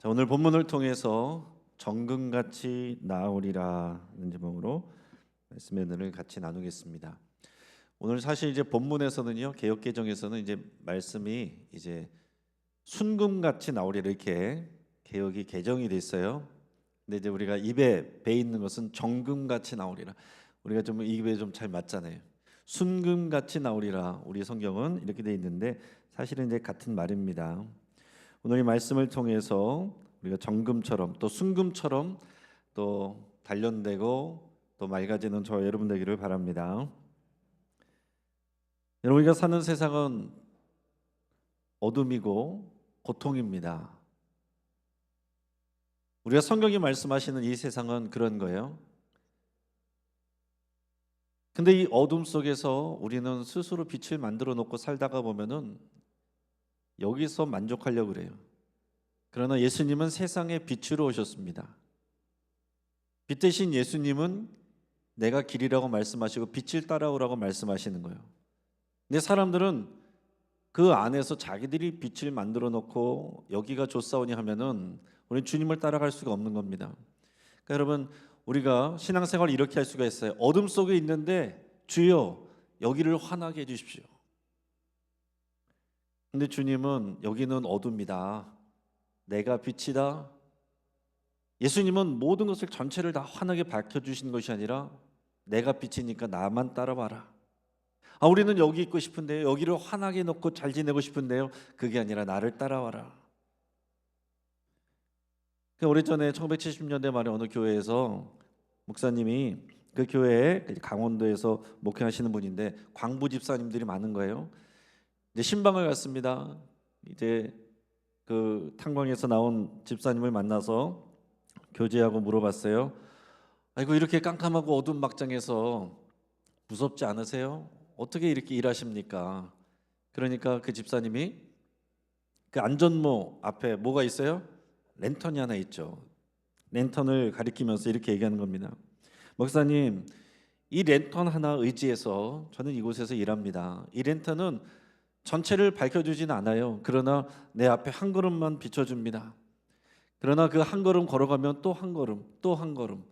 자, 오늘 본문을 통해서 정금같이 나으리라는 제목으로 말씀의 은혜를 같이 나누겠습니다. 오늘 사실 이제 본문에서는요, 개역개정에서는 이제 말씀이 이제 순금같이 나오리라 이렇게 개역이 개정이 됐어요. 근데 이제 우리가 입에 배 있는 것은 정금같이 나오리라. 우리가 좀 입에 좀 잘 맞잖아요. 순금같이 나오리라. 우리 성경은 이렇게 돼 있는데 사실은 이제 같은 말입니다. 오늘 이 말씀을 통해서 우리가 정금처럼 또 순금처럼 또 단련되고 또 맑아지는 저 여러분 되기를 바랍니다. 여러분, 우리가 사는 세상은 어둠이고 고통입니다. 우리가 성경이 말씀하시는 이 세상은 그런 거예요. 근데 이 어둠 속에서 우리는 스스로 빛을 만들어 놓고 살다가 보면은 여기서 만족하려고 그래요. 그러나 예수님은 세상의 빛으로 오셨습니다. 빛 대신 예수님은 내가 길이라고 말씀하시고 빛을 따라오라고 말씀하시는 거예요. 근데 사람들은 그 안에서 자기들이 빛을 만들어 놓고 여기가 좋사오니 하면은 우리 주님을 따라갈 수가 없는 겁니다. 그러니까 여러분, 우리가 신앙생활을 이렇게 할 수가 있어요. 어둠 속에 있는데 주여 여기를 환하게 해주십시오. 근데 주님은 여기는 어둠이다, 내가 빛이다. 예수님은 모든 것을 전체를 다 환하게 밝혀주신 것이 아니라 내가 빛이니까 나만 따라와라. 우리는 여기 있고 싶은데요, 여기를 환하게 놓고 잘 지내고 싶은데요, 그게 아니라 나를 따라와라. 오래전에 1970년대 말에 어느 교회에서 목사님이, 그 교회에 강원도에서 목회하시는 분인데 광부 집사님들이 많은 거예요. 이제 신방을 갔습니다. 이제 그 탄광에서 나온 집사님을 만나서 교제하고 물어봤어요. 아이고, 이렇게 깜깜하고 어두운 막장에서 무섭지 않으세요? 어떻게 이렇게 일하십니까? 그러니까 그 집사님이 그 안전모 앞에 뭐가 있어요? 랜턴이 하나 있죠. 랜턴을 가리키면서 이렇게 얘기하는 겁니다. 목사님, 이 랜턴 하나 의지해서 저는 이곳에서 일합니다. 이 랜턴은 전체를 밝혀주진 않아요. 그러나 내 앞에 한 걸음만 비춰줍니다. 그러나 그 한 걸음 걸어가면 또 한 걸음, 또 한 걸음,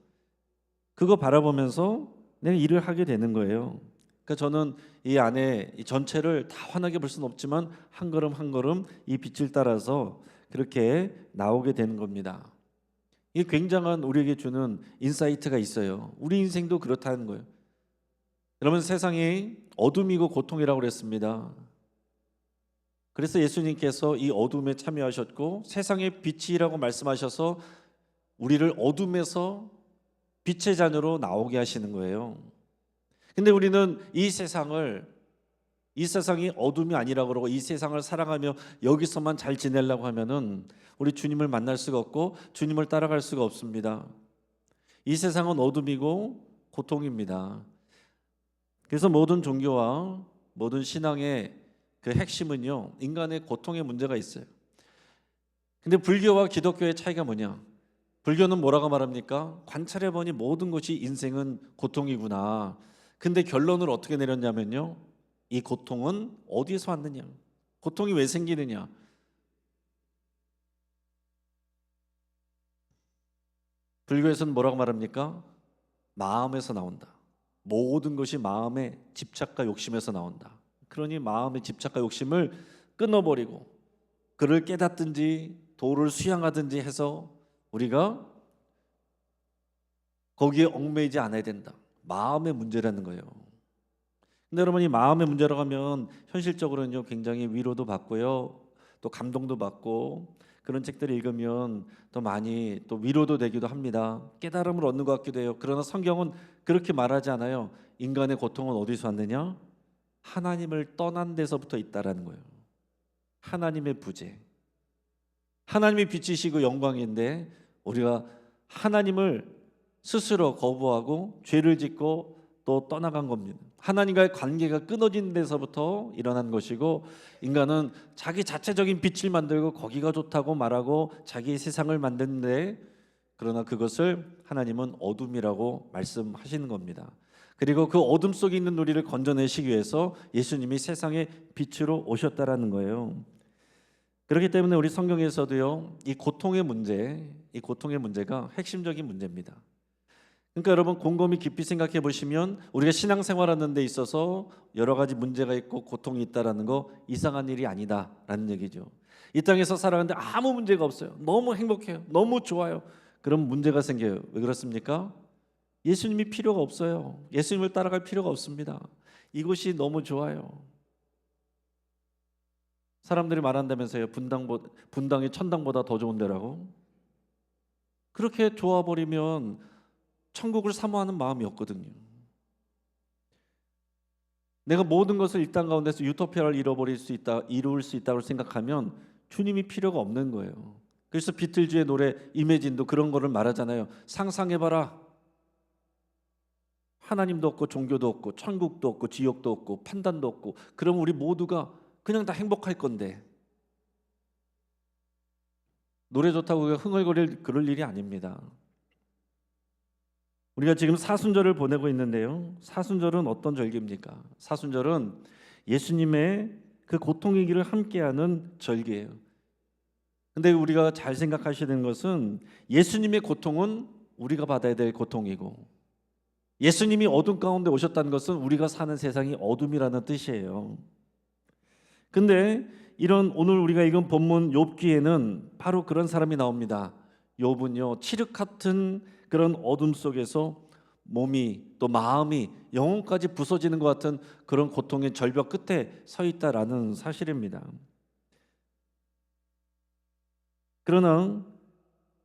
그거 바라보면서 내가 일을 하게 되는 거예요. 그러니까 저는 이 안에 이 전체를 다 환하게 볼 수는 없지만 한 걸음 한 걸음 이 빛을 따라서 그렇게 나오게 되는 겁니다. 이게 굉장한 우리에게 주는 인사이트가 있어요. 우리 인생도 그렇다는 거예요. 여러분, 세상이 어둠이고 고통이라고 그랬습니다. 그래서 예수님께서 이 어둠에 참여하셨고 세상의 빛이라고 말씀하셔서 우리를 어둠에서 빛의 자녀로 나오게 하시는 거예요. 근데 우리는 이 세상이 어둠이 아니라고 그러고 이 세상을 사랑하며 여기서만 잘 지내려고 하면은 우리 주님을 만날 수가 없고 주님을 따라갈 수가 없습니다. 이 세상은 어둠이고 고통입니다. 그래서 모든 종교와 모든 신앙의 그 핵심은요, 인간의 고통의 문제가 있어요. 근데 불교와 기독교의 차이가 뭐냐? 불교는 뭐라고 말합니까? 관찰해보니 모든 것이 인생은 고통이구나. 근데 결론을 어떻게 내렸냐면요, 이 고통은 어디서 왔느냐? 고통이 왜 생기느냐? 불교에서는 뭐라고 말합니까? 마음에서 나온다. 모든 것이 마음의 집착과 욕심에서 나온다. 그러니 마음의 집착과 욕심을 끊어버리고 그를 깨닫든지 도를 수양하든지 해서 우리가 거기에 얽매이지 않아야 된다. 마음의 문제라는 거예요. 근데 여러분, 이 마음의 문제라고 하면 현실적으로는요, 굉장히 위로도 받고요, 또 감동도 받고, 그런 책들을 읽으면 또 많이 또 위로도 되기도 합니다. 깨달음을 얻는 것 같기도 해요. 그러나 성경은 그렇게 말하지 않아요. 인간의 고통은 어디서 왔느냐? 하나님을 떠난 데서부터 있다라는 거예요. 하나님의 부재. 하나님이 빛이시고 영광인데 우리가 하나님을 스스로 거부하고 죄를 짓고 또 떠나간 겁니다. 하나님과의 관계가 끊어진 데서부터 일어난 것이고, 인간은 자기 자체적인 빛을 만들고 거기가 좋다고 말하고 자기 세상을 만드는데, 그러나 그것을 하나님은 어둠이라고 말씀하시는 겁니다. 그리고 그 어둠 속에 있는 우리를 건져내시기 위해서 예수님이 세상의 빛으로 오셨다라는 거예요. 그렇기 때문에 우리 성경에서도요, 이 고통의 문제가 핵심적인 문제입니다. 그러니까 여러분 곰곰이 깊이 생각해 보시면 우리가 신앙생활하는 데 있어서 여러 가지 문제가 있고 고통이 있다라는 거 이상한 일이 아니다라는 얘기죠. 이 땅에서 살아가는데 아무 문제가 없어요. 너무 행복해요. 너무 좋아요. 그럼 문제가 생겨요. 왜 그렇습니까? 예수님이 필요가 없어요. 예수님을 따라갈 필요가 없습니다. 이곳이 너무 좋아요. 사람들이 말한다면서요. 분당이 천당보다 더 좋은 데라고. 그렇게 좋아버리면 천국을 사모하는 마음이 없거든요. 내가 모든 것을 이 땅 가운데서 유토피아를 이룰 수 있다고 생각하면 주님이 필요가 없는 거예요. 그래서 비틀즈의 노래 이매진도 그런 거를 말하잖아요. 상상해봐라. 하나님도 없고 종교도 없고 천국도 없고 지옥도 없고 판단도 없고 그럼 우리 모두가 그냥 다 행복할 건데 노래 좋다고 흥얼거릴 그럴 일이 아닙니다. 우리가 지금 사순절을 보내고 있는데요. 사순절은 어떤 절기입니까? 사순절은 예수님의 그 고통의 길을 함께하는 절기예요. 근데 우리가 잘 생각하셔야 되는 것은 예수님의 고통은 우리가 받아야 될 고통이고 예수님이 어둠 가운데 오셨다는 것은 우리가 사는 세상이 어둠이라는 뜻이에요. 근데 이런 오늘 우리가 읽은 본문 욥기에는 바로 그런 사람이 나옵니다. 욥은요 칠흑 같은 그런 어둠 속에서 몸이 또 마음이 영혼까지 부서지는 것 같은 그런 고통의 절벽 끝에 서 있다라는 사실입니다. 그러나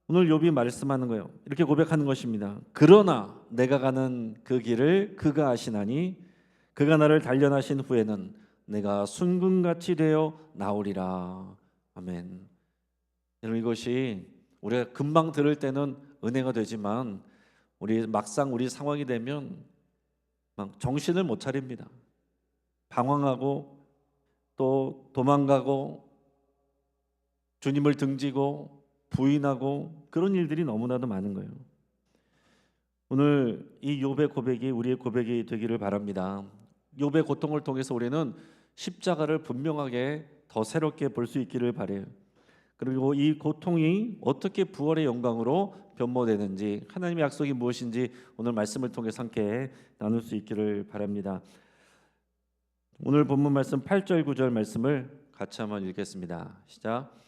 오늘 욥이 말씀하는 거예요. 이렇게 고백하는 것입니다. 그러나 내가 가는 그 길을 그가 아시나니 그가 나를 단련하신 후에는 내가 순금같이 되어 나오리라. 아멘. 여러분 이것이 우리가 금방 들을 때는 은혜가 되지만 막상 우리 상황이 되면 막 정신을 못 차립니다. 방황하고 또 도망가고 주님을 등지고 부인하고 그런 일들이 너무나도 많은 거예요. 오늘 이 욥의 고백이 우리의 고백이 되기를 바랍니다. 욥의 고통을 통해서 우리는 십자가를 분명하게 더 새롭게 볼 수 있기를 바라요. 그리고 이 고통이 어떻게 부활의 영광으로 변모되는지 하나님의 약속이 무엇인지 오늘 말씀을 통해서 함께 나눌 수 있기를 바랍니다. 오늘 본문 말씀 8절 9절 말씀을 같이 한번 읽겠습니다. 시작.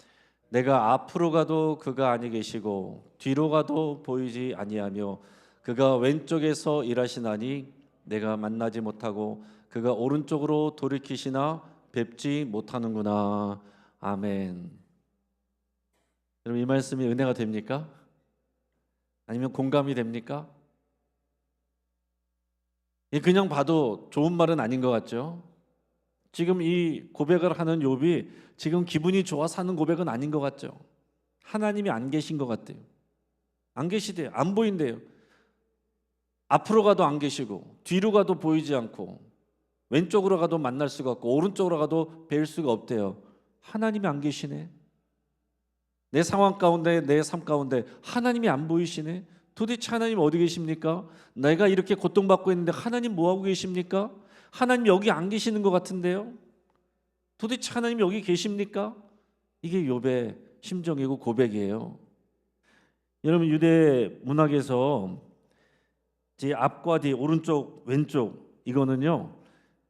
내가 앞으로 가도 그가 아니 계시고 뒤로 가도 보이지 아니하며 그가 왼쪽에서 일하시나니 내가 만나지 못하고 그가 오른쪽으로 돌이키시나 뵙지 못하는구나. 아멘. 여러분 이 말씀이 은혜가 됩니까? 아니면 공감이 됩니까? 그냥 봐도 좋은 말은 아닌 것 같죠? 지금 이 고백을 하는 욥이 지금 기분이 좋아서 하는 고백은 아닌 것 같죠? 하나님이 안 계신 것 같아요. 안 계시대요. 안 보인대요. 앞으로 가도 안 계시고 뒤로 가도 보이지 않고 왼쪽으로 가도 만날 수가 없고 오른쪽으로 가도 뵐 수가 없대요. 하나님이 안 계시네. 내 상황 가운데 내 삶 가운데 하나님이 안 보이시네. 도대체 하나님 어디 계십니까? 내가 이렇게 고통받고 있는데 하나님 뭐하고 계십니까? 하나님 여기 안 계시는 것 같은데요. 도대체 하나님 여기 계십니까? 이게 욥의 심정이고 고백이에요. 여러분 유대 문학에서 앞과 뒤 오른쪽 왼쪽 이거는요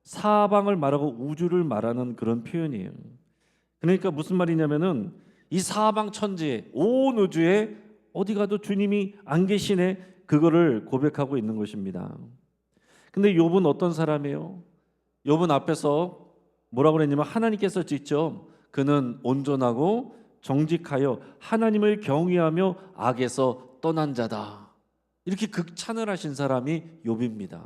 사방을 말하고 우주를 말하는 그런 표현이에요. 그러니까 무슨 말이냐면은 이 사방 천지에 온 우주에 어디 가도 주님이 안 계시네 그거를 고백하고 있는 것입니다. 근데 욥은 어떤 사람이에요? 욥은 앞에서 뭐라고 그랬냐면 하나님께서 직접 그는 온전하고 정직하여 하나님을 경외하며 악에서 떠난 자다. 이렇게 극찬을 하신 사람이 욥입니다.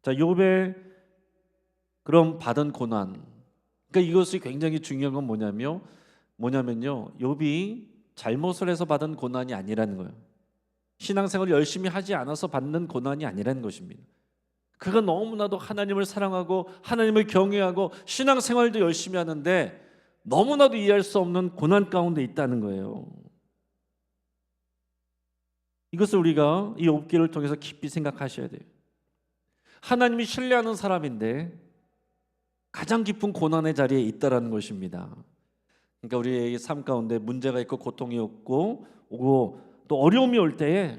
자, 욥의 그럼 받은 고난. 그러니까 이것이 굉장히 중요한 건 뭐냐면요. 욥이 잘못을 해서 받은 고난이 아니라는 거예요. 신앙생활을 열심히 하지 않아서 받는 고난이 아니라는 것입니다. 그가 너무나도 하나님을 사랑하고 하나님을 경외하고 신앙생활도 열심히 하는데 너무나도 이해할 수 없는 고난 가운데 있다는 거예요. 이것을 우리가 이 욥기를 통해서 깊이 생각하셔야 돼요. 하나님이 신뢰하는 사람인데 가장 깊은 고난의 자리에 있다라는 것입니다. 그러니까 우리의 삶 가운데 문제가 있고 고통이 오고 또 어려움이 올 때에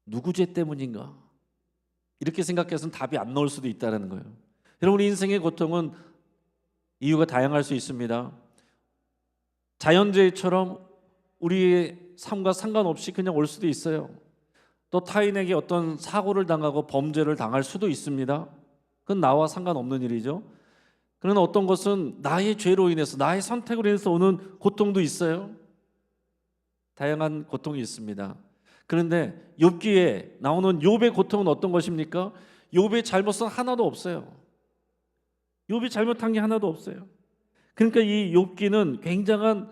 누구 죄 때문인가 이렇게 생각해서는 답이 안 나올 수도 있다는 거예요. 여러분, 우리 인생의 고통은 이유가 다양할 수 있습니다. 자연재해처럼 우리의 삶과 상관없이 그냥 올 수도 있어요. 또 타인에게 어떤 사고를 당하고 범죄를 당할 수도 있습니다. 그건 나와 상관없는 일이죠. 그러나 어떤 것은 나의 죄로 인해서, 나의 선택으로 인해서 오는 고통도 있어요. 다양한 고통이 있습니다. 그런데 욥기에 나오는 욥의 고통은 어떤 것입니까? 욥의 잘못은 하나도 없어요. 욥이 잘못한 게 하나도 없어요. 그러니까 이 욥기는 굉장한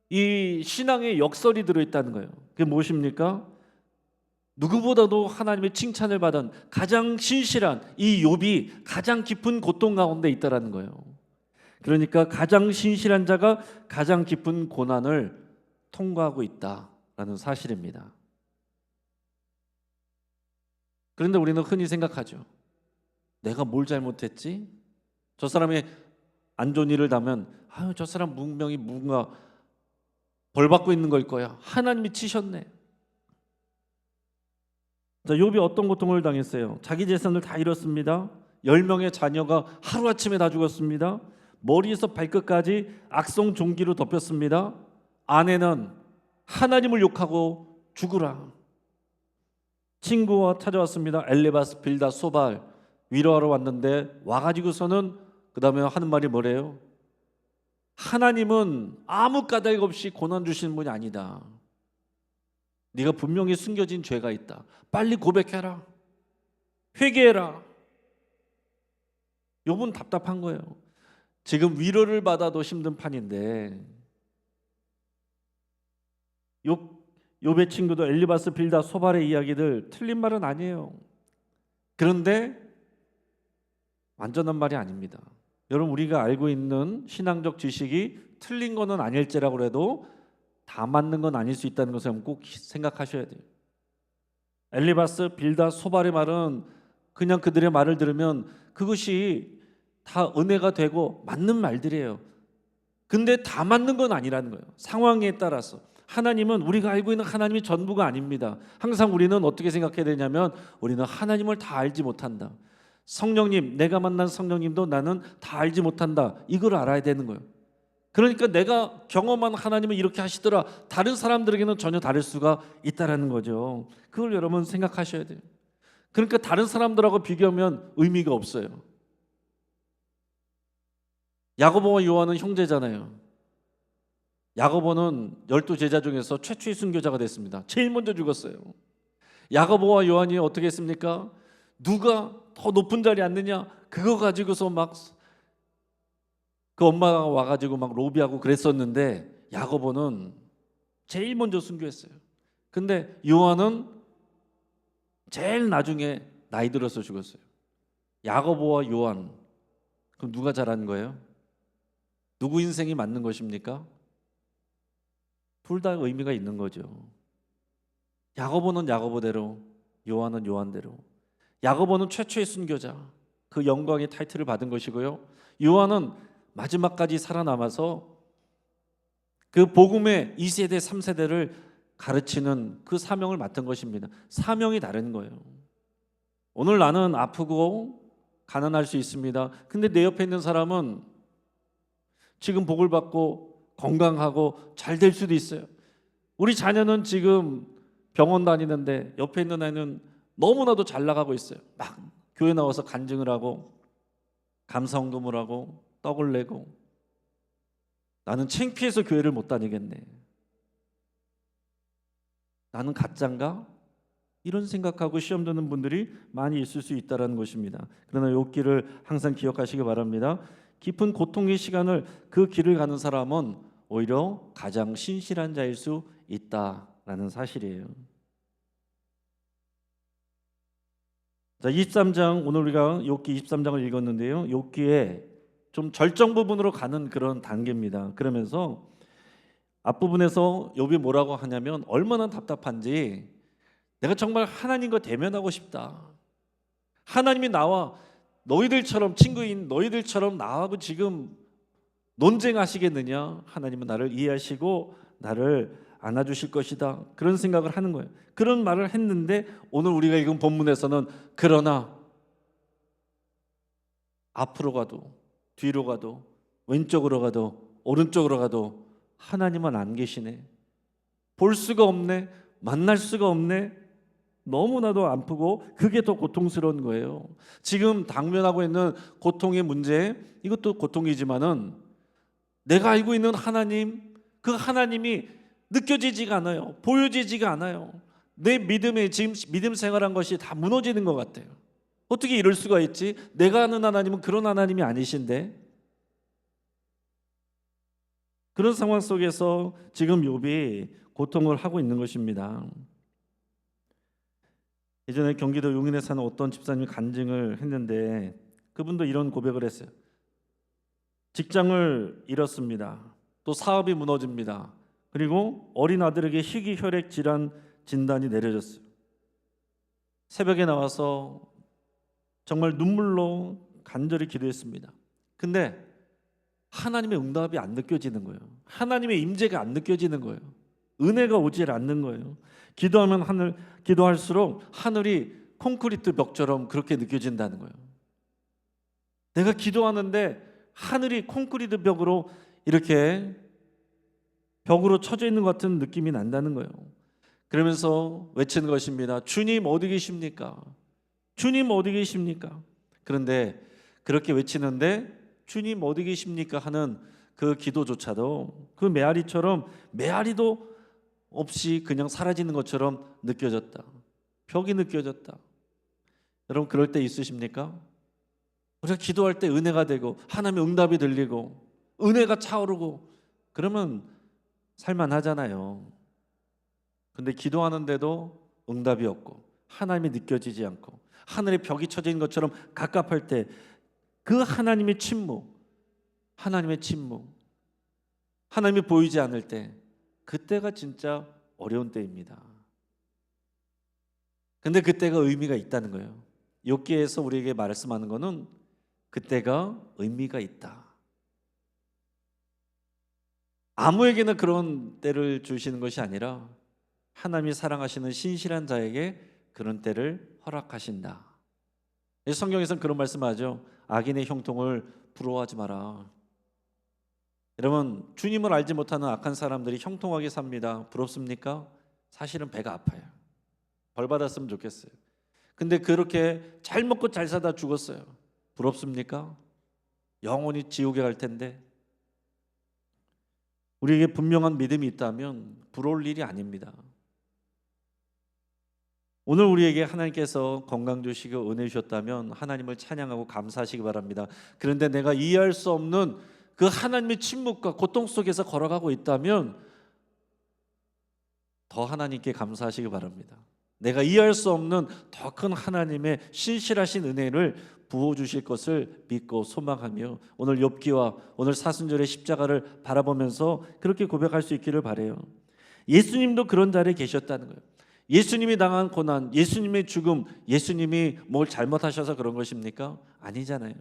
이 신앙의 역설이 들어있다는 거예요. 그게 무엇입니까? 누구보다도 하나님의 칭찬을 받은 가장 신실한 이 욥이 가장 깊은 고통 가운데 있다라는 거예요. 그러니까 가장 신실한 자가 가장 깊은 고난을 통과하고 있다라는 사실입니다. 그런데 우리는 흔히 생각하죠. 내가 뭘 잘못했지? 저 사람이 안 좋은 일을 당하면 저 사람 분명히 뭔가 벌 받고 있는 걸 거야. 하나님이 치셨네. 자, 욥이 어떤 고통을 당했어요? 자기 재산을 다 잃었습니다. 10명의 자녀가 하루아침에 다 죽었습니다. 머리에서 발끝까지 악성 종기로 덮였습니다. 아내는 하나님을 욕하고 죽으라. 친구와 찾아왔습니다. 엘리바스, 빌다, 소발 위로하러 왔는데 와가지고서는 그 다음에 하는 말이 뭐래요? 하나님은 아무 까닭 없이 고난 주시는 분이 아니다. 네가 분명히 숨겨진 죄가 있다. 빨리 고백해라. 회개해라. 욥은 답답한 거예요. 지금 위로를 받아도 힘든 판인데 욥의 친구도 엘리바스, 빌다, 소발의 이야기들 틀린 말은 아니에요. 그런데 완전한 말이 아닙니다. 여러분, 우리가 알고 있는 신앙적 지식이 틀린 거는 아닐지라고 해도 다 맞는 건 아닐 수 있다는 것을 꼭 생각하셔야 돼요. 엘리바스, 빌다, 소발의 말은 그냥 그들의 말을 들으면 그것이 다 은혜가 되고 맞는 말들이에요. 근데 다 맞는 건 아니라는 거예요. 상황에 따라서. 하나님은 우리가 알고 있는 하나님이 전부가 아닙니다. 항상 우리는 어떻게 생각해야 되냐면 우리는 하나님을 다 알지 못한다. 성령님, 내가 만난 성령님도 나는 다 알지 못한다. 이걸 알아야 되는 거예요. 그러니까 내가 경험한 하나님은 이렇게 하시더라. 다른 사람들에게는 전혀 다를 수가 있다라는 거죠. 그걸 여러분 생각하셔야 돼요. 그러니까 다른 사람들하고 비교하면 의미가 없어요. 야고보와 요한은 형제잖아요. 야고보는 12제자 중에서 최초의 순교자가 됐습니다. 제일 먼저 죽었어요. 야고보와 요한이 어떻게 했습니까? 누가 더 높은 자리에 앉느냐? 그거 가지고서 막 그 엄마가 와가지고 막 로비하고 그랬었는데 야고보는 제일 먼저 순교했어요. 근데 요한은 제일 나중에 나이 들어서 죽었어요. 야고보와 요한, 그럼 누가 잘한 거예요? 누구 인생이 맞는 것입니까? 둘 다 의미가 있는 거죠. 야고보는 야고보대로, 요한은 요한대로. 야고보는 최초의 순교자, 그 영광의 타이틀을 받은 것이고요. 요한은 마지막까지 살아남아서 그 복음의 2세대, 3세대를 가르치는 그 사명을 맡은 것입니다. 사명이 다른 거예요. 오늘 나는 아프고 가난할 수 있습니다. 근데 내 옆에 있는 사람은 지금 복을 받고 건강하고 잘 될 수도 있어요. 우리 자녀는 지금 병원 다니는데 옆에 있는 애는 너무나도 잘 나가고 있어요. 막 교회 나와서 간증을 하고 감사헌금을 하고 떡을 내고 나는 창피해서 교회를 못 다니겠네. 나는 가짜인가? 이런 생각하고 시험 드는 분들이 많이 있을 수 있다는 것입니다. 그러나 이 길을 항상 기억하시기 바랍니다. 깊은 고통의 시간을 그 길을 가는 사람은 오히려 가장 신실한 자일 수 있다라는 사실이에요. 자, 23장, 오늘 우리가 욥기 23장을 읽었는데요. 욥기에 좀 절정 부분으로 가는 그런 단계입니다. 그러면서 앞부분에서 욥이 뭐라고 하냐면 얼마나 답답한지 내가 정말 하나님과 대면하고 싶다. 하나님이 나와 너희들처럼 친구인 너희들처럼 나하고 지금 논쟁하시겠느냐? 하나님은 나를 이해하시고 나를 안아주실 것이다. 그런 생각을 하는 거예요. 그런 말을 했는데 오늘 우리가 읽은 본문에서는 그러나 앞으로 가도 뒤로 가도 왼쪽으로 가도 오른쪽으로 가도 하나님은 안 계시네. 볼 수가 없네. 만날 수가 없네. 너무나도 아프고 그게 더 고통스러운 거예요. 지금 당면하고 있는 고통의 문제, 이것도 고통이지만은 내가 알고 있는 하나님, 그 하나님이 느껴지지가 않아요. 보여지지가 않아요. 내 믿음에 지금 믿음 생활한 것이 다 무너지는 것 같아요. 어떻게 이럴 수가 있지? 내가 아는 하나님은 그런 하나님이 아니신데. 그런 상황 속에서 지금 욥이 고통을 하고 있는 것입니다. 예전에 경기도 용인에 사는 어떤 집사님이 간증을 했는데 그분도 이런 고백을 했어요. 직장을 잃었습니다. 또 사업이 무너집니다. 그리고 어린 아들에게 희귀혈액 질환 진단이 내려졌어요. 새벽에 나와서 정말 눈물로 간절히 기도했습니다. 근데 하나님의 응답이 안 느껴지는 거예요. 하나님의 임재가 안 느껴지는 거예요. 은혜가 오질 않는 거예요. 기도할수록 하늘이 콘크리트 벽처럼 그렇게 느껴진다는 거예요. 내가 기도하는데 하늘이 콘크리트 벽으로 이렇게 벽으로 쳐져 있는 것 같은 느낌이 난다는 거예요. 그러면서 외치는 것입니다. 주님 어디 계십니까? 주님 어디 계십니까? 그런데 그렇게 외치는데 주님 어디 계십니까? 하는 그 기도조차도 그 메아리처럼 메아리도 없이 그냥 사라지는 것처럼 느껴졌다. 벽이 느껴졌다. 여러분 그럴 때 있으십니까? 우리가 기도할 때 은혜가 되고 하나님의 응답이 들리고 은혜가 차오르고 그러면 살만하잖아요. 근데 기도하는데도 응답이 없고 하나님이 느껴지지 않고 하늘의 벽이 쳐져 있는 것처럼 갑갑할 때 그 하나님의 침묵, 하나님이 보이지 않을 때 그때가 진짜 어려운 때입니다. 근데 그때가 의미가 있다는 거예요. 욥기에서 우리에게 말씀하는 거는 그때가 의미가 있다. 아무에게나 그런 때를 주시는 것이 아니라 하나님이 사랑하시는 신실한 자에게 그런 때를 허락하신다. 성경에서는 그런 말씀하죠. 악인의 형통을 부러워하지 마라. 여러분 주님을 알지 못하는 악한 사람들이 형통하게 삽니다. 부럽습니까? 사실은 배가 아파요. 벌 받았으면 좋겠어요. 근데 그렇게 잘 먹고 잘 사다 죽었어요. 부럽습니까? 영원히 지옥에 갈 텐데. 우리에게 분명한 믿음이 있다면 부러울 일이 아닙니다. 오늘 우리에게 하나님께서 건강 주시고 은혜 주셨다면 하나님을 찬양하고 감사하시기 바랍니다. 그런데 내가 이해할 수 없는 그 하나님의 침묵과 고통 속에서 걸어가고 있다면 더 하나님께 감사하시기 바랍니다. 내가 이해할 수 없는 더 큰 하나님의 신실하신 은혜를 부어주실 것을 믿고 소망하며 오늘 욥기와 오늘 사순절의 십자가를 바라보면서 그렇게 고백할 수 있기를 바라요. 예수님도 그런 자리에 계셨다는 거예요. 예수님이 당한 고난, 예수님의 죽음, 예수님이 뭘 잘못하셔서 그런 것입니까? 아니잖아요.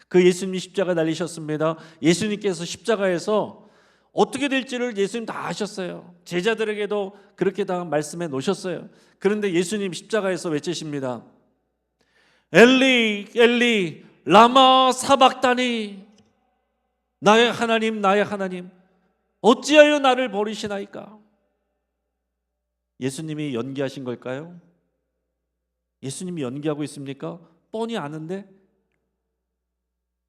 그 예수님이 십자가 달리셨습니다. 예수님께서 십자가에서 어떻게 될지를 예수님 다 아셨어요. 제자들에게도 그렇게 다 말씀해 놓으셨어요. 그런데 예수님 십자가에서 외치십니다. 엘리 엘리 라마 사박다니, 나의 하나님 나의 하나님 어찌하여 나를 버리시나이까. 예수님이 연기하신 걸까요? 예수님이 연기하고 있습니까? 뻔히 아는데.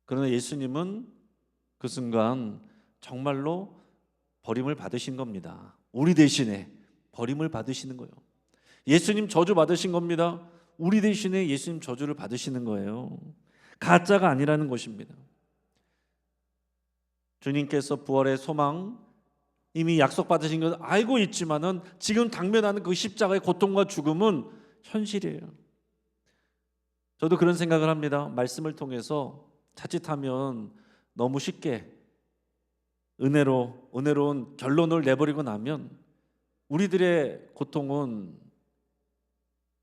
그러나 예수님은 그 순간 정말로 버림을 받으신 겁니다. 우리 대신에 버림을 받으시는 거예요. 예수님 저주 받으신 겁니다. 우리 대신에 예수님 저주를 받으시는 거예요. 가짜가 아니라는 것입니다. 주님께서 부활의 소망 이미 약속받으신 걸 알고 있지만은 지금 당면하는 그 십자가의 고통과 죽음은 현실이에요. 저도 그런 생각을 합니다. 말씀을 통해서 자칫하면 너무 쉽게 은혜로운 결론을 내버리고 나면 우리들의 고통은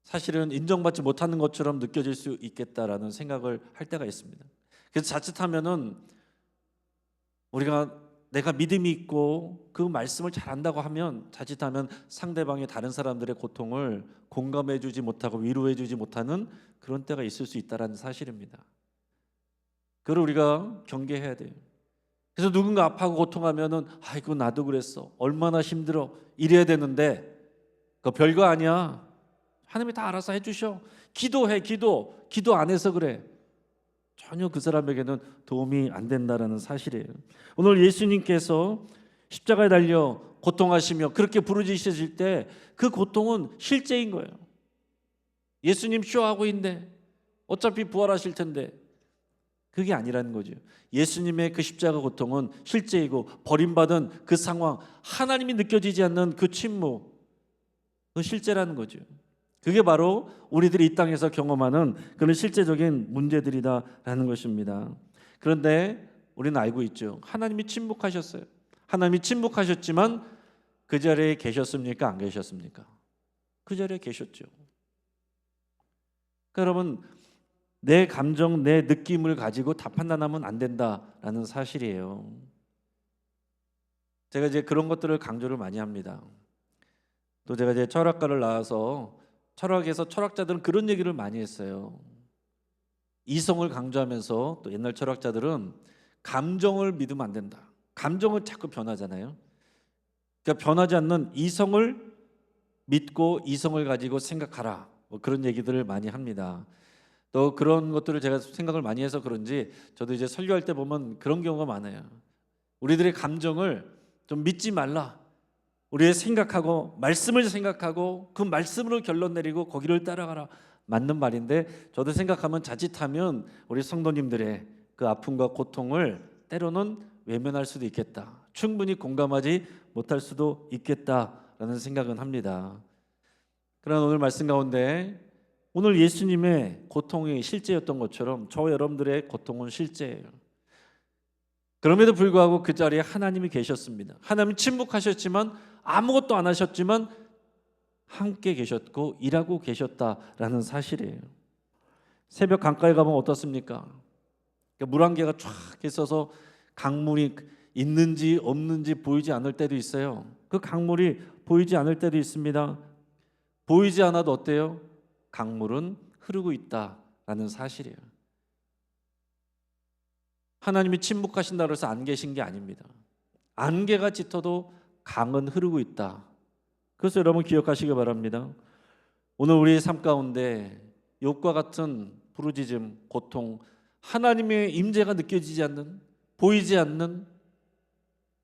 사실은 인정받지 못하는 것처럼 느껴질 수 있겠다라는 생각을 할 때가 있습니다. 그래서 자칫하면은 내가 믿음이 있고 그 말씀을 잘 안다고 하면 자칫하면 상대방의 다른 사람들의 고통을 공감해 주지 못하고 위로해 주지 못하는 그런 때가 있을 수 있다는 사실입니다. 그걸 우리가 경계해야 돼요. 그래서 누군가 아파하고 고통하면은 아이고 나도 그랬어. 얼마나 힘들어. 이래야 되는데 그거 별거 아니야. 하나님이 다 알아서 해주셔. 기도해. 기도 안 해서 그래. 전혀 그 사람에게는 도움이 안 된다는 사실이에요. 오늘 예수님께서 십자가에 달려 고통하시며 그렇게 부르짖으실 때 그 고통은 실제인 거예요. 예수님 쇼하고 있네. 어차피 부활하실 텐데. 그게 아니라는 거죠. 예수님의 그 십자가 고통은 실제이고 버림받은 그 상황, 하나님이 느껴지지 않는 그 침묵, 그 실제라는 거죠. 그게 바로 우리들이 이 땅에서 경험하는 그런 실제적인 문제들이다라는 것입니다. 그런데 우리는 알고 있죠. 하나님이 침묵하셨어요. 하나님이 침묵하셨지만 그 자리에 계셨습니까? 안 계셨습니까? 그 자리에 계셨죠. 그러니까 여러분, 내 감정, 내 느낌을 가지고 다 판단하면 안 된다라는 사실이에요. 제가 이제 그런 것들을 강조를 많이 합니다. 또 제가 이제 철학과를 나와서 철학에서 철학자들은 그런 얘기를 많이 했어요. 이성을 강조하면서 또 옛날 철학자들은 감정을 믿으면 안 된다. 감정은 자꾸 변하잖아요. 그러니까 변하지 않는 이성을 믿고 이성을 가지고 생각하라. 뭐 그런 얘기들을 많이 합니다. 또 그런 것들을 제가 생각을 많이 해서 그런지 저도 이제 설교할 때 보면 그런 경우가 많아요. 우리들의 감정을 좀 믿지 말라. 우리의 생각하고 말씀을 생각하고 그 말씀으로 결론 내리고 거기를 따라가라. 맞는 말인데 저도 생각하면 자칫하면 우리 성도님들의 그 아픔과 고통을 때로는 외면할 수도 있겠다. 충분히 공감하지 못할 수도 있겠다라는 생각은 합니다. 그러나 오늘 말씀 가운데 오늘 예수님의 고통이 실제였던 것처럼 저와 여러분들의 고통은 실제예요. 그럼에도 불구하고 그 자리에 하나님이 계셨습니다. 하나님이 침묵하셨지만 아무것도 안 하셨지만 함께 계셨고 일하고 계셨다라는 사실이에요. 새벽 강가에 가면 어떻습니까? 물 한 개가 쫙 있어서 강물이 있는지 없는지 보이지 않을 때도 있어요. 그 강물이 보이지 않을 때도 있습니다. 보이지 않아도 어때요? 강물은 흐르고 있다라는 사실이에요. 하나님이 침묵하신다고 해서 안 계신 게 아닙니다. 안개가 짙어도 강은 흐르고 있다. 그래서 여러분 기억하시기 바랍니다. 오늘 우리의 삶 가운데 욥과 같은 부르짖음, 고통, 하나님의 임재가 느껴지지 않는, 보이지 않는,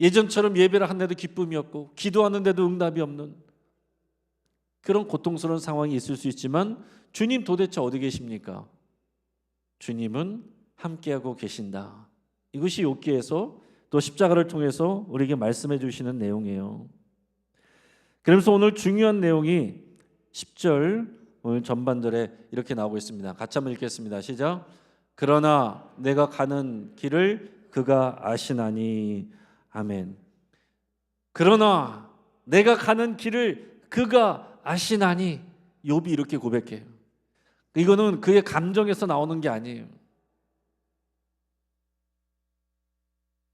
예전처럼 예배를 하는데도 기쁨이 없고 기도하는데도 응답이 없는 그런 고통스러운 상황이 있을 수 있지만 주님 도대체 어디 계십니까? 주님은 함께하고 계신다. 이것이 욥기에서 또 십자가를 통해서 우리에게 말씀해 주시는 내용이에요. 그러면서 오늘 중요한 내용이 10절 오늘 전반절에 이렇게 나오고 있습니다. 같이 한번 읽겠습니다. 시작. 그러나 내가 가는 길을 그가 아시나니. 아멘. 그러나 내가 가는 길을 그가 아시나니. 욥이 이렇게 고백해요. 이거는 그의 감정에서 나오는 게 아니에요.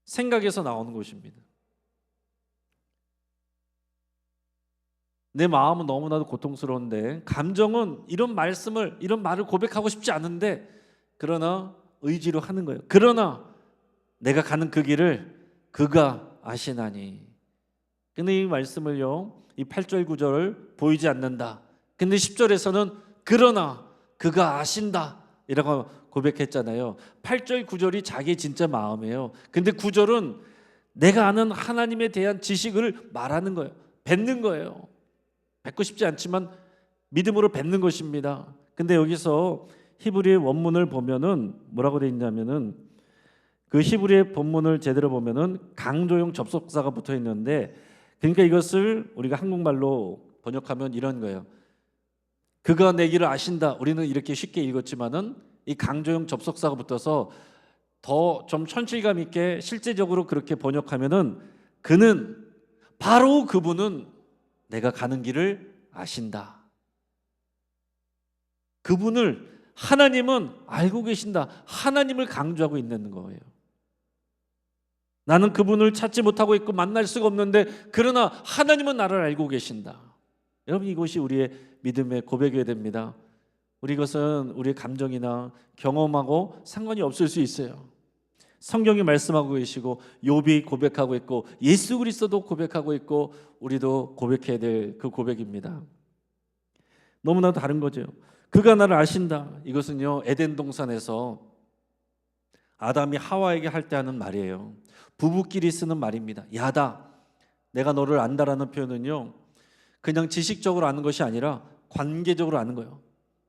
생각에서 나오는 것입니다. 내 마음은 너무나도 고통스러운데 감정은 이런 말을 고백하고 싶지 않은데 그러나 의지로 하는 거예요. 그러나 내가 가는 그 길을 그가 아시나니. 근데 이 말씀을요, 이 8절 9절 보이지 않는다. 근데 10절에서는 그러나 그가 아신다 이라고 고백했잖아요. 8절 9절이 자기의 진짜 마음이에요. 근데 9절은 내가 아는 하나님에 대한 지식을 말하는 거예요. 뱉는 거예요. 뱉고 싶지 않지만 믿음으로 뱉는 것입니다. 근데 여기서 히브리의 원문을 보면은 뭐라고 되어 있냐면은 그 히브리의 본문을 제대로 보면은 강조용 접속사가 붙어 있는데 그러니까 이것을 우리가 한국말로 번역하면 이런 거예요. 그가 내 길을 아신다. 우리는 이렇게 쉽게 읽었지만은 이 강조용 접속사가 붙어서 더 좀 천실감 있게 실제적으로 그렇게 번역하면은 그는 바로 그분은 내가 가는 길을 아신다. 그분을 하나님은 알고 계신다. 하나님을 강조하고 있는 거예요. 나는 그분을 찾지 못하고 있고 만날 수가 없는데 그러나 하나님은 나를 알고 계신다. 여러분, 이것이 우리의 믿음의 고백이어야 됩니다. 우리 이것은 우리의 감정이나 경험하고 상관이 없을 수 있어요. 성경이 말씀하고 계시고 욥이 고백하고 있고 예수 그리스도도 고백하고 있고 우리도 고백해야 될 그 고백입니다. 너무나 다른 거죠. 그가 나를 아신다. 이것은요, 에덴 동산에서 아담이 하와에게 할 때 하는 말이에요. 부부끼리 쓰는 말입니다. 야다, 내가 너를 안다라는 표현은요, 그냥 지식적으로 아는 것이 아니라 관계적으로 아는 거예요.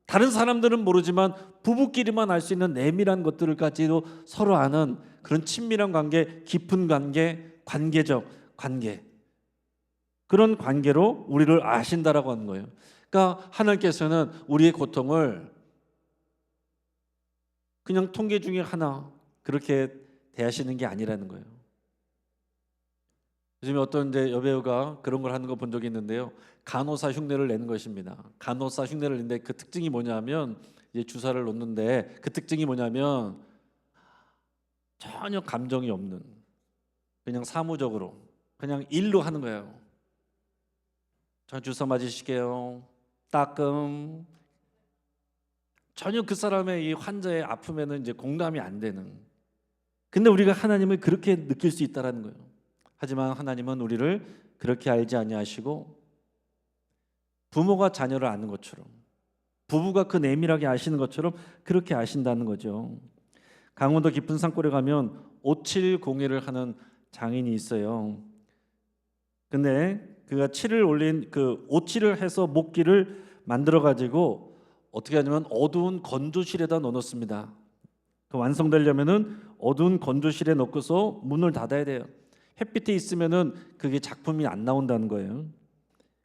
다른 사람들은 모르지만 부부끼리만 알 수 있는 내밀한 것들까지도 서로 아는 그런 친밀한 관계, 깊은 관계, 관계적 관계, 그런 관계로 우리를 아신다라고 하는 거예요. 그러니까 하나님께서는 우리의 고통을 그냥 통계 중에 하나 그렇게 대하시는 게 아니라는 거예요. 요즘에 어떤 이제 여배우가 그런 걸 하는 거 본 적이 있는데요. 간호사 흉내를 내는 것입니다. 간호사 흉내를 내는데 그 특징이 뭐냐면, 이제 주사를 놓는데 그 특징이 뭐냐면 전혀 감정이 없는, 그냥 사무적으로 그냥 일로 하는 거예요. 저 주사 맞으실게요. 따끔. 전혀 그 사람의 이 환자의 아픔에는 이제 공감이 안 되는. 근데 우리가 하나님을 그렇게 느낄 수 있다라는 거예요. 하지만 하나님은 우리를 그렇게 알지 아니하시고 부모가 자녀를 아는 것처럼, 부부가 그 내밀하게 아시는 것처럼 그렇게 아신다는 거죠. 강원도 깊은 산골에 가면 오칠공예를 하는 장인이 있어요. 근데 그가 칠을 올린 그 오칠을 해서 목기를 만들어 가지고 어떻게 하냐면 어두운 건조실에다 넣어놓습니다. 그 완성되려면은 어두운 건조실에 넣고서 문을 닫아야 돼요. 햇빛에 있으면은 그게 작품이 안 나온다는 거예요.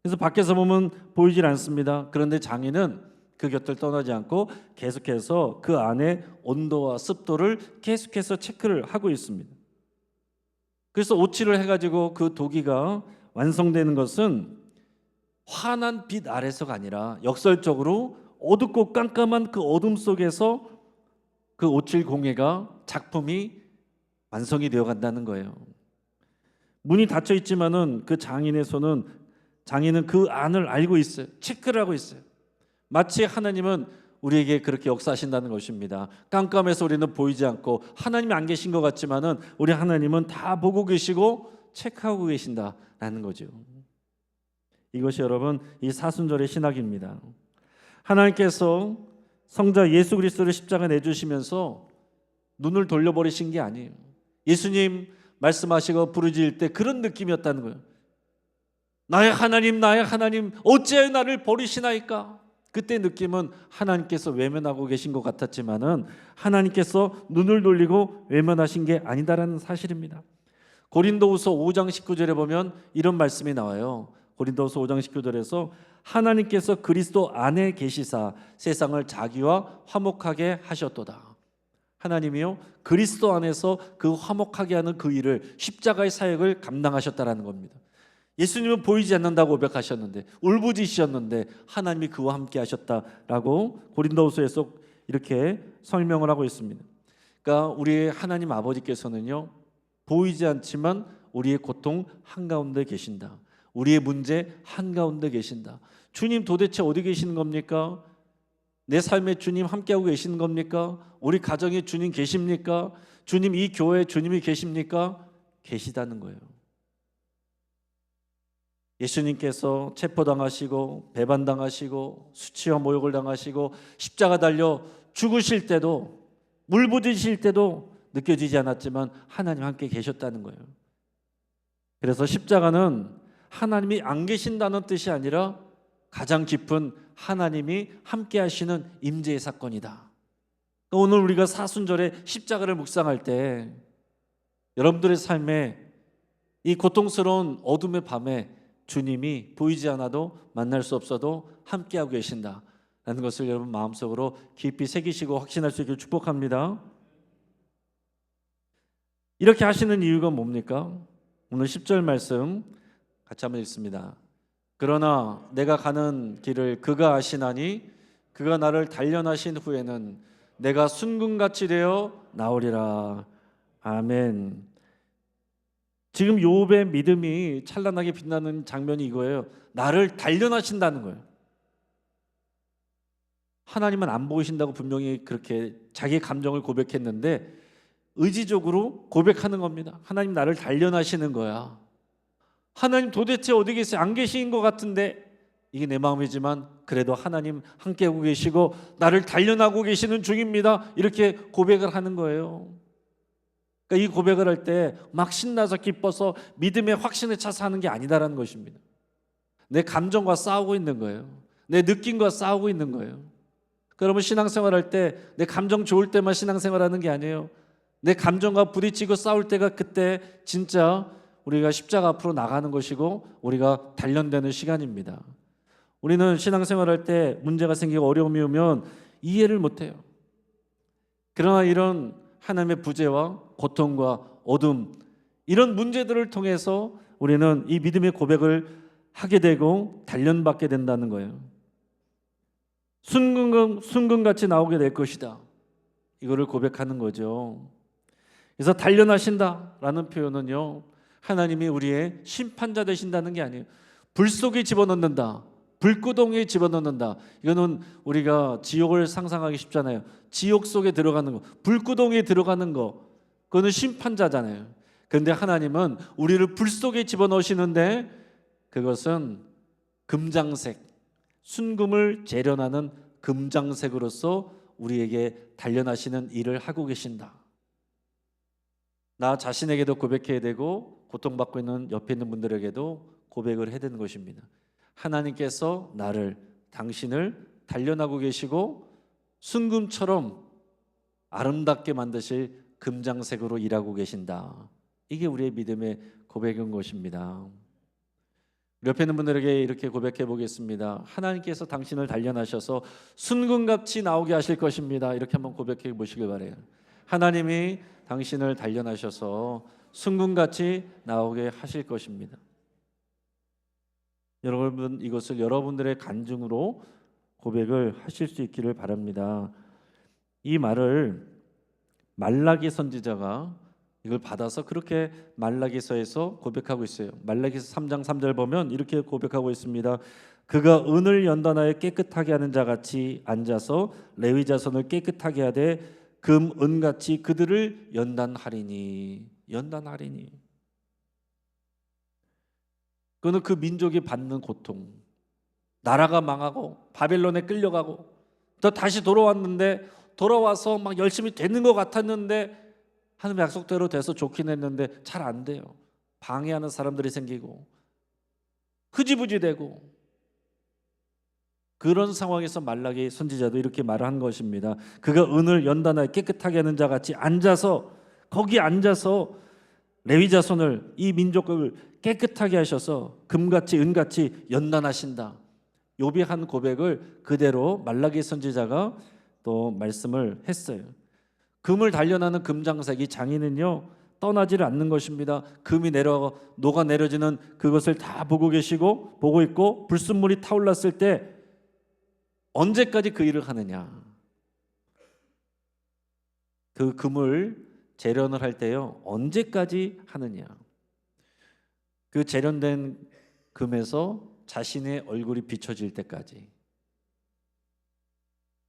그래서 밖에서 보면 보이질 않습니다. 그런데 장인은 그 곁을 떠나지 않고 계속해서 그 안에 온도와 습도를 계속해서 체크를 하고 있습니다. 그래서 오칠을 해가지고 그 도기가 완성되는 것은 환한 빛 아래서가 아니라 역설적으로 어둡고 깜깜한 그 어둠 속에서 그 오칠 공예가, 작품이 완성이 되어 간다는 거예요. 문이 닫혀 있지만은 그 장인은 그 안을 알고 있어요. 체크를 하고 있어요. 마치 하나님은 우리에게 그렇게 역사하신다는 것입니다. 깜깜해서 우리는 보이지 않고 하나님이 안 계신 것 같지만은 우리 하나님은 다 보고 계시고 체크하고 계신다라는 거죠. 이것이 여러분 이 사순절의 신학입니다. 하나님께서 성자 예수 그리스도를 십자가 내주시면서 눈을 돌려버리신 게 아니에요. 예수님 말씀하시고 부르짖을 때 그런 느낌이었다는 거예요. 나의 하나님, 나의 하나님, 어찌하여 나를 버리시나이까? 그때 느낌은 하나님께서 외면하고 계신 것 같았지만은 하나님께서 눈을 돌리고 외면하신 게 아니다라는 사실입니다. 고린도후서 5장 19절에 보면 이런 말씀이 나와요. 고린도후서 5장 19절에서 하나님께서 그리스도 안에 계시사 세상을 자기와 화목하게 하셨도다. 하나님이요 그리스도 안에서 그 화목하게 하는 그 일을, 십자가의 사역을 감당하셨다라는 겁니다. 예수님은 보이지 않는다고 고백하셨는데, 울부짖으셨는데 하나님이 그와 함께 하셨다라고 고린도후서에서 이렇게 설명을 하고 있습니다. 그러니까 우리의 하나님 아버지께서는요 보이지 않지만 우리의 고통 한가운데 계신다. 우리의 문제 한가운데 계신다. 주님 도대체 어디 계시는 겁니까? 내 삶에 주님 함께하고 계시는 겁니까? 우리 가정에 주님 계십니까? 주님 이 교회에 주님이 계십니까? 계시다는 거예요. 예수님께서 체포당하시고 배반당하시고 수치와 모욕을 당하시고 십자가 달려 죽으실 때도, 물부짖으실 때도 느껴지지 않았지만 하나님 함께 계셨다는 거예요. 그래서 십자가는 하나님이 안 계신다는 뜻이 아니라 가장 깊은 하나님이 함께 하시는 임재의 사건이다. 오늘 우리가 사순절에 십자가를 묵상할 때 여러분들의 삶에 이 고통스러운 어둠의 밤에 주님이 보이지 않아도, 만날 수 없어도 함께하고 계신다라는 것을 여러분 마음속으로 깊이 새기시고 확신할 수 있기를 축복합니다. 이렇게 하시는 이유가 뭡니까? 오늘 10절 말씀 같이 한번 읽습니다. 그러나 내가 가는 길을 그가 아시나니 그가 나를 단련하신 후에는 내가 순금같이 되어 나오리라. 아멘. 지금 욥의 믿음이 찬란하게 빛나는 장면이 이거예요. 나를 단련하신다는 거예요. 하나님은 안 보이신다고 분명히 그렇게 자기 감정을 고백했는데 의지적으로 고백하는 겁니다. 하나님 나를 단련하시는 거야. 하나님 도대체 어디 계세요? 안 계신 것 같은데 이게 내 마음이지만 그래도 하나님 함께하고 계시고 나를 단련하고 계시는 중입니다. 이렇게 고백을 하는 거예요. 그러니까 이 고백을 할 때 막 신나서 기뻐서 믿음의 확신에 차서 하는 게 아니다라는 것입니다. 내 감정과 싸우고 있는 거예요. 내 느낌과 싸우고 있는 거예요. 그러면 신앙생활 할 때 내 감정 좋을 때만 신앙생활 하는 게 아니에요. 내 감정과 부딪히고 싸울 때가 그때 진짜 우리가 십자가 앞으로 나가는 것이고 우리가 단련되는 시간입니다. 우리는 신앙생활 할 때 문제가 생기고 어려움이 오면 이해를 못해요. 그러나 이런 하나님의 부재와 고통과 어둠 이런 문제들을 통해서 우리는 이 믿음의 고백을 하게 되고 단련받게 된다는 거예요. 순금같이 나오게 될 것이다. 이거를 고백하는 거죠. 그래서 단련하신다라는 표현은요, 하나님이 우리의 심판자 되신다는 게 아니에요. 불 속에 집어넣는다, 불구덩이에 집어넣는다. 이거는 우리가 지옥을 상상하기 쉽잖아요. 지옥 속에 들어가는 거, 불구덩이에 들어가는 거, 그거는 심판자잖아요. 그런데 하나님은 우리를 불 속에 집어넣으시는데 그것은 금장색, 순금을 재련하는 금장색으로서 우리에게 단련하시는 일을 하고 계신다. 나 자신에게도 고백해야 되고 고통받고 있는 옆에 있는 분들에게도 고백을 해야 되는 것입니다. 하나님께서 나를, 당신을 단련하고 계시고 순금처럼 아름답게 만드실 금장색으로 일하고 계신다. 이게 우리의 믿음의 고백인 것입니다. 옆에 있는 분들에게 이렇게 고백해 보겠습니다. 하나님께서 당신을 단련하셔서 순금같이 나오게 하실 것입니다. 이렇게 한번 고백해 보시길 바라요. 하나님이 당신을 단련하셔서 순금같이 나오게 하실 것입니다. 여러분, 이것을 여러분들의 간증으로 고백을 하실 수 있기를 바랍니다. 이 말을 말라기 선지자가 이걸 받아서 그렇게 말라기서에서 고백하고 있어요. 말라기서 3장 3절 보면 이렇게 고백하고 있습니다. 그가 은을 연단하여 깨끗하게 하는 자같이 앉아서 레위 자손을 깨끗하게 하되 금, 은같이 그들을 연단하리니. 연단하리니. 그는 그 민족이 받는 고통, 나라가 망하고 바벨론에 끌려가고 또 다시 돌아왔는데 돌아와서 막 열심히 되는 것 같았는데 하나님 약속대로 돼서 좋긴 했는데 잘 안 돼요. 방해하는 사람들이 생기고 흐지부지 되고 그런 상황에서 말라기 선지자도 이렇게 말을 한 것입니다. 그가 은을 연단하여 깨끗하게 하는 자같이 앉아서 거기 앉아서 레위 자손을 이 민족을 깨끗하게 하셔서 금같이 은같이 연단하신다. 욥이 한 고백을 그대로 말라기 선지자가 또 말씀을 했어요. 금을 단련하는 금장색이 장인은요 떠나지를 않는 것입니다. 금이 내려가 녹아 내려지는 그것을 다 보고 계시고 보고 있고 불순물이 타올랐을 때 언제까지 그 일을 하느냐. 그 금을 재련을 할 때요 언제까지 하느냐. 그 재련된 금에서 자신의 얼굴이 비춰질 때까지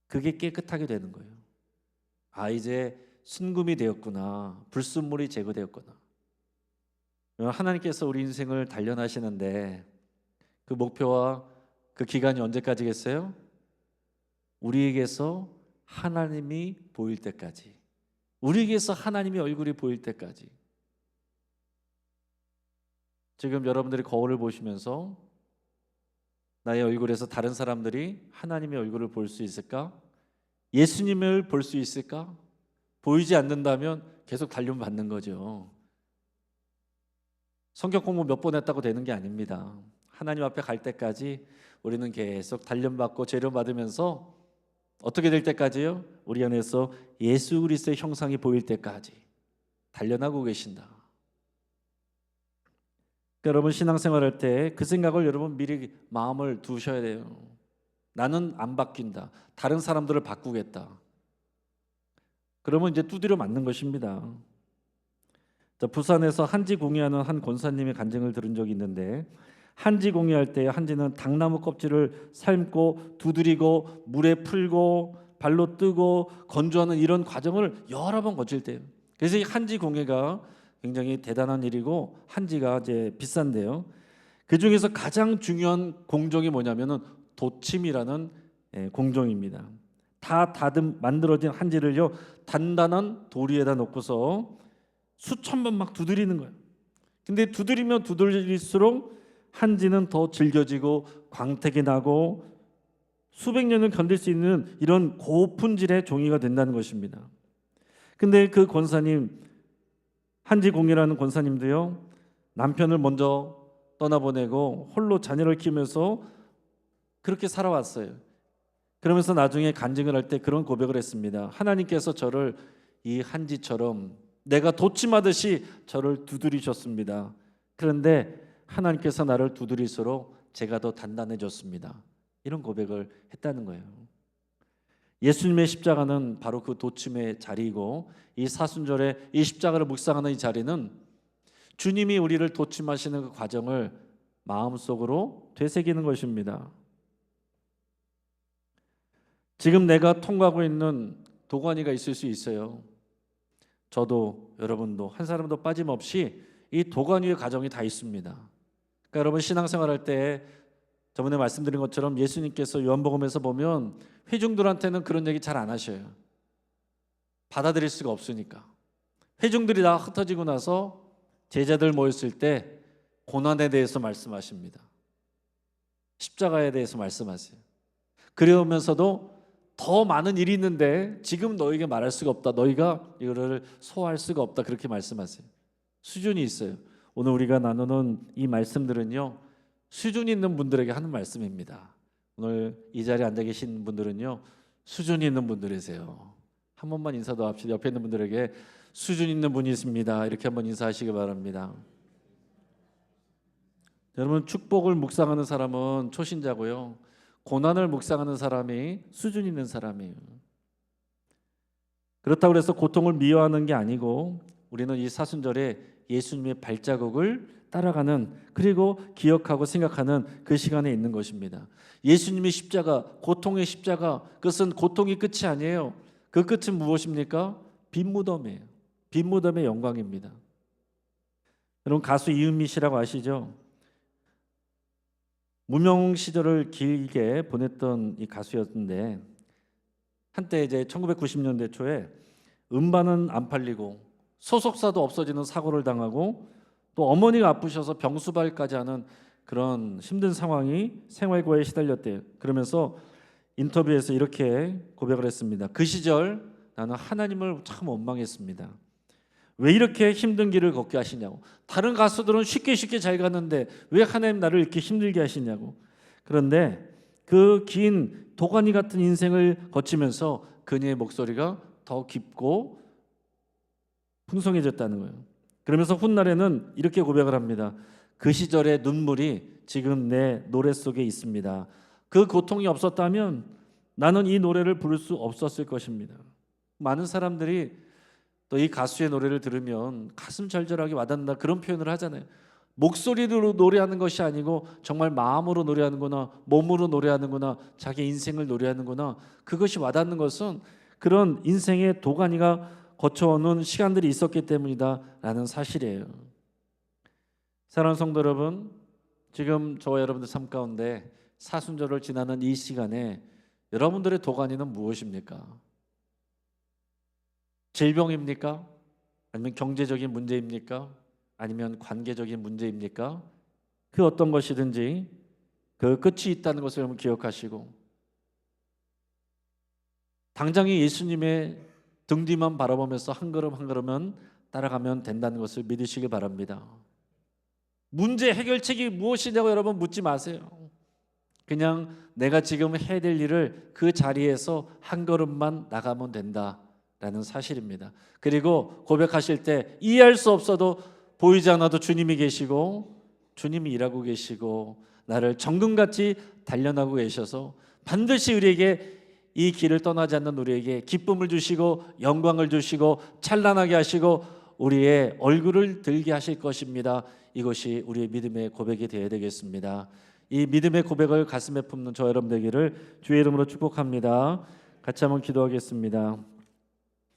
그게 깨끗하게 되는 거예요. 아, 이제 순금이 되었구나. 불순물이 제거되었구나. 하나님께서 우리 인생을 단련하시는데 그 목표와 그 기간이 언제까지겠어요? 우리에게서 하나님이 보일 때까지, 우리에게서 하나님의 얼굴이 보일 때까지. 지금 여러분들이 거울을 보시면서 나의 얼굴에서 다른 사람들이 하나님의 얼굴을 볼 수 있을까? 예수님을 볼 수 있을까? 보이지 않는다면 계속 단련받는 거죠. 성경 공부 몇 번 했다고 되는 게 아닙니다. 하나님 앞에 갈 때까지 우리는 계속 단련받고 재련받으면서 어떻게 될 때까지요? 우리 안에서 예수 그리스도의 형상이 보일 때까지 단련하고 계신다. 여러분 신앙생활할 때 그 생각을 여러분 미리 마음을 두셔야 돼요. 나는 안 바뀐다. 다른 사람들을 바꾸겠다. 그러면 이제 두드려 맞는 것입니다. 자, 부산에서 한지 공예하는 한 권사님의 간증을 들은 적이 있는데, 한지 공예할 때 한지는 당나무 껍질을 삶고 두드리고 물에 풀고 발로 뜨고 건조하는 이런 과정을 여러 번 거칠 때요. 그래서 이 한지 공예가 굉장히 대단한 일이고 한지가 이제 비싼데요. 그 중에서 가장 중요한 공정이 뭐냐면은 도침이라는 공정입니다. 다 다듬 만들어진 한지를요 단단한 돌 위에다 놓고서 수천 번 막 두드리는 거예요. 근데 두드리면 두드릴수록 한지는 더 질겨지고 광택이 나고 수백 년을 견딜 수 있는 이런 고품질의 종이가 된다는 것입니다. 근데 그 권사님, 한지 공예라는 권사님도요, 남편을 먼저 떠나보내고 홀로 자녀를 키우면서 그렇게 살아왔어요. 그러면서 나중에 간증을 할 때 그런 고백을 했습니다. 하나님께서 저를 이 한지처럼 내가 도침하듯이 저를 두드리셨습니다. 그런데 하나님께서 나를 두드릴수록 제가 더 단단해졌습니다. 이런 고백을 했다는 거예요. 예수님의 십자가는 바로 그 도침의 자리이고, 이 사순절에 이 십자가를 묵상하는 이 자리는 주님이 우리를 도침하시는 그 과정을 마음속으로 되새기는 것입니다. 지금 내가 통과하고 있는 도가니가 있을 수 있어요. 저도 여러분도 한 사람도 빠짐없이 이 도가니의 과정이 다 있습니다. 그러니까 여러분 신앙생활할 때 저번에 말씀드린 것처럼 예수님께서 요한복음에서 보면 회중들한테는 그런 얘기 잘 안 하셔요. 받아들일 수가 없으니까. 회중들이 다 흩어지고 나서 제자들 모였을 때 고난에 대해서 말씀하십니다. 십자가에 대해서 말씀하세요. 그러면서도 더 많은 일이 있는데 지금 너에게 말할 수가 없다. 너희가 이거를 소화할 수가 없다. 그렇게 말씀하세요. 수준이 있어요. 오늘 우리가 나누는 이 말씀들은요, 수준 있는 분들에게 하는 말씀입니다. 오늘 이 자리에 앉아 계신 분들은요, 수준이 있는 분들이세요. 한 번만 인사도 합시다. 옆에 있는 분들에게 수준 있는 분이 있습니다. 이렇게 한번 인사하시기 바랍니다. 여러분, 축복을 묵상하는 사람은 초신자고요, 고난을 묵상하는 사람이 수준 있는 사람이에요. 그렇다고 해서 고통을 미워하는 게 아니고, 우리는 이 사순절에 예수님의 발자국을 따라가는, 그리고 기억하고 생각하는 그 시간에 있는 것입니다. 예수님의 십자가, 고통의 십자가, 그것은 고통이 끝이 아니에요. 그 끝은 무엇입니까? 빈 무덤이에요. 빈 무덤의 영광입니다. 여러분, 가수 이은미 씨라고 아시죠? 무명 시절을 길게 보냈던 이 가수였는데, 한때 이제 1990년대 초에 음반은 안 팔리고 소속사도 없어지는 사고를 당하고 또 어머니가 아프셔서 병수발까지 하는 그런 힘든 상황이 생활고에 시달렸대요. 그러면서 인터뷰에서 이렇게 고백을 했습니다. 그 시절 나는 하나님을 참 원망했습니다. 왜 이렇게 힘든 길을 걷게 하시냐고. 다른 가수들은 쉽게 잘 갔는데 왜 하나님 나를 이렇게 힘들게 하시냐고. 그런데 그 긴 도가니 같은 인생을 거치면서 그녀의 목소리가 더 깊고 풍성해졌다는 거예요. 그러면서 훗날에는 이렇게 고백을 합니다. 그 시절의 눈물이 지금 내 노래 속에 있습니다. 그 고통이 없었다면 나는 이 노래를 부를 수 없었을 것입니다. 많은 사람들이 또 이 가수의 노래를 들으면 가슴 절절하게 와닿는다, 그런 표현을 하잖아요. 목소리로 노래하는 것이 아니고 정말 마음으로 노래하는구나, 몸으로 노래하는구나, 자기 인생을 노래하는구나. 그것이 와닿는 것은 그런 인생의 도가니가 거쳐오는 시간들이 있었기 때문이다 라는 사실이에요. 사랑하는 성도 여러분, 지금 저와 여러분들 삶 가운데 사순절을 지나는 이 시간에 여러분들의 도가니는 무엇입니까? 질병입니까? 아니면 경제적인 문제입니까? 아니면 관계적인 문제입니까? 그 어떤 것이든지 그 끝이 있다는 것을 여러분 기억하시고, 당장의 예수님의 등 뒤만 바라보면서 한 걸음 한 걸음은 따라가면 된다는 것을 믿으시길 바랍니다. 문제 해결책이 무엇이냐고 여러분 묻지 마세요. 그냥 내가 지금 해야 될 일을 그 자리에서 한 걸음만 나가면 된다라는 사실입니다. 그리고 고백하실 때 이해할 수 없어도 보이지 않아도 주님이 계시고 주님이 일하고 계시고 나를 정금같이 단련하고 계셔서 반드시 우리에게 이 길을 떠나지 않는 우리에게 기쁨을 주시고 영광을 주시고 찬란하게 하시고 우리의 얼굴을 들게 하실 것입니다. 이것이 우리의 믿음의 고백이 되어야 되겠습니다. 이 믿음의 고백을 가슴에 품는 저 여러분 되기를 주의 이름으로 축복합니다. 같이 한번 기도하겠습니다.